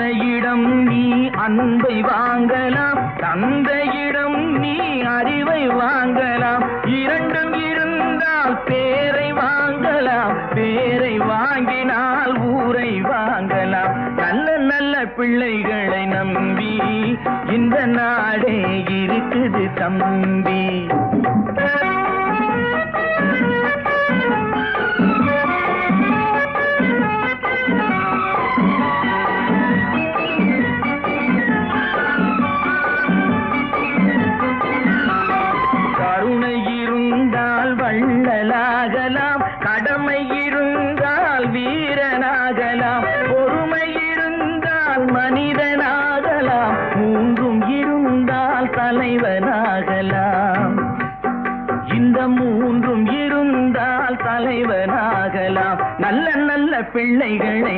அன்னையிடம் நீ அன்பை வாங்கலாம், தந்தையிடம் நீ அறிவை வாங்கலாம். இரண்டும் இருந்தால் பேரை வாங்கலாம், பேரை வாங்கினால் ஊரை வாங்கலாம். நல்ல நல்ல பிள்ளைகளை நம்பி இந்த நாடே இருக்குது தம்பி. கருணை இருந்தால் வள்ளலாகலாம், கடமை இருந்தால் வீரனாகலாம், பொறுமை இருந்தால் மனிதனாகலாம், மூன்றும் இருந்தால் தலைவனாகலாம். இந்த மூன்றும் இருந்தால் தலைவனாகலாம். நல்ல நல்ல பிள்ளைகளை